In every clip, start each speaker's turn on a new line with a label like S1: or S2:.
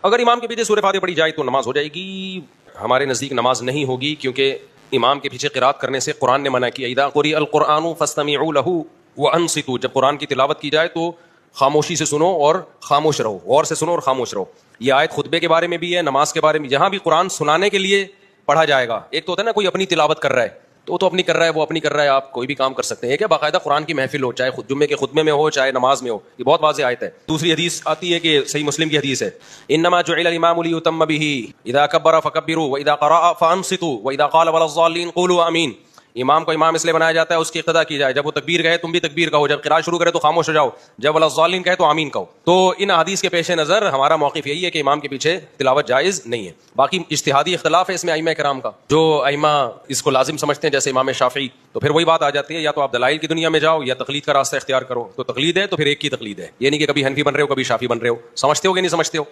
S1: اگر امام کے پیچھے سورہ فاتحہ پڑھی جائے تو نماز ہو جائے گی. ہمارے نزدیک نماز نہیں ہوگی، کیونکہ امام کے پیچھے قرات کرنے سے قرآن نے منع کیا. اذا قرئ القرآن فاستمعوا له وانصتوا، جب قرآن کی تلاوت کی جائے تو خاموشی سے سنو اور خاموش رہو، غور سے سنو اور خاموش رہو. یہ آیت خطبے کے بارے میں بھی ہے، نماز کے بارے میں. جہاں بھی قرآن سنانے کے لیے پڑھا جائے گا، ایک تو ہوتا ہے نا کوئی اپنی تلاوت کر رہا ہے تو وہ تو اپنی کر رہا ہے، وہ اپنی کر رہا ہے، آپ کوئی بھی کام کر سکتے ہیں. کہ باقاعدہ قرآن کی محفل ہو، چاہے جمعے کے خطبے میں ہو چاہے نماز میں ہو. یہ بہت واضح آیت ہے. دوسری حدیث آتی ہے کہ صحیح مسلم کی حدیث ہے، انما جعل الامام لیتم به اذا كبر فكبروا واذا قرأ فانصتوا واذا قال ولا الضالين قولوا امین. امام کو امام اس لیے بنایا جاتا ہے اس کی اقتدا کی جائے، جب وہ تکبیر کہے تم بھی تکبیر کہو، جب قرات شروع کرے تو خاموش ہو جاؤ، جب ولا الضالین کہے تو آمین کہو. تو ان حدیث کے پیش نظر ہمارا موقف یہی ہے کہ امام کے پیچھے تلاوت جائز نہیں ہے. باقی اجتہادی اختلاف ہے اس میں ائمہ کرام کا، جو ائمہ اس کو لازم سمجھتے ہیں جیسے امام شافعی. تو پھر وہی بات آ جاتی ہے، یا تو آپ دلائل کی دنیا میں جاؤ یا تقلید کا راستہ اختیار کرو. تو تقلید ہے تو پھر ایک کی تقلید ہے، یہ نہیں کہ کبھی حنفی بن رہے ہو کبھی شافعی بن رہے ہو. سمجھتے ہو کہ نہیں سمجھتے ہو؟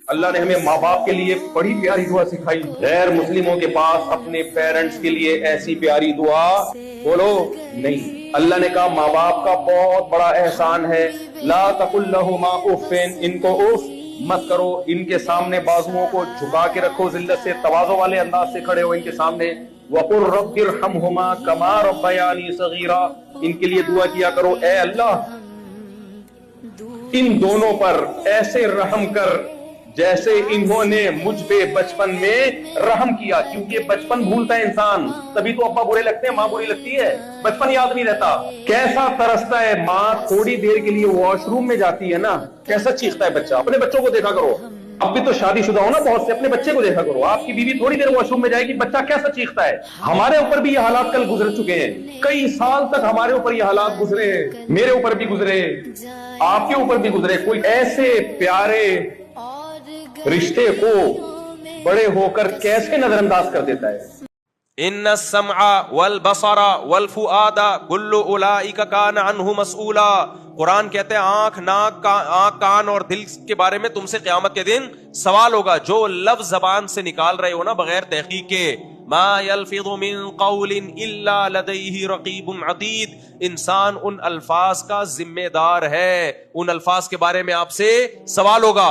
S2: اللہ نے ہمیں ماں باپ کے لیے بڑی پیاری دعا سکھائی. غیر مسلموں کے پاس اپنے پیرنٹس کے لیے ایسی پیاری دعا بولو نہیں. اللہ نے کہا ماں باپ کا بہت بڑا احسان ہے، لا تقل لہما اف، ان کو اف مت کرو، ان کے سامنے بازوؤں کو جھکا کے رکھو، ذلت سے تواضع والے انداز سے کھڑے ہو ان کے سامنے. وقل رب ارحمہما کما ربیانی صغیرا، ان کے لیے دعا کیا کرو اے اللہ ان دونوں پر ایسے رحم کر جیسے انہوں نے مجھ پہ بچپن میں رحم کیا. کیونکہ بچپن بھولتا ہے انسان، تبھی تو ابا برے لگتے ہیں، ماں بری لگتی ہے، بچپن یاد نہیں رہتا. کیسا ترستا ہے ماں تھوڑی دیر کے لیے واش روم میں جاتی ہے نا، کیسا چیختا ہے بچہ. اپنے بچوں کو دیکھا کرو، اب بھی تو شادی شدہ ہو نا بہت سے، اپنے بچے کو دیکھا کرو. آپ کی بیوی تھوڑی دیر واش روم میں جائے گی، بچہ کیسا چیختا ہے. ہمارے اوپر بھی یہ حالات کل گزر چکے ہیں، کئی سال تک ہمارے اوپر یہ حالات گزرے، میرے اوپر بھی گزرے، آپ کے اوپر بھی گزرے. کوئی ایسے پیارے رشتے کو بڑے ہو کر کیسے نظر انداز کر دیتا ہے.
S1: ان السمع والبصر والفؤاد كل اولئک کان عنہ مسئولا. قرآن کہتے ہیں آنکھ ناک کان اور دل کے بارے میں تم سے قیامت کے دن سوال ہوگا. جو لفظ زبان سے نکال رہے ہو نا بغیر تحقیق کے، ما يلفظ من قول الا لديه رقیب عتید، انسان ان الفاظ کا ذمہ دار ہے، ان الفاظ کے بارے میں آپ سے سوال ہوگا.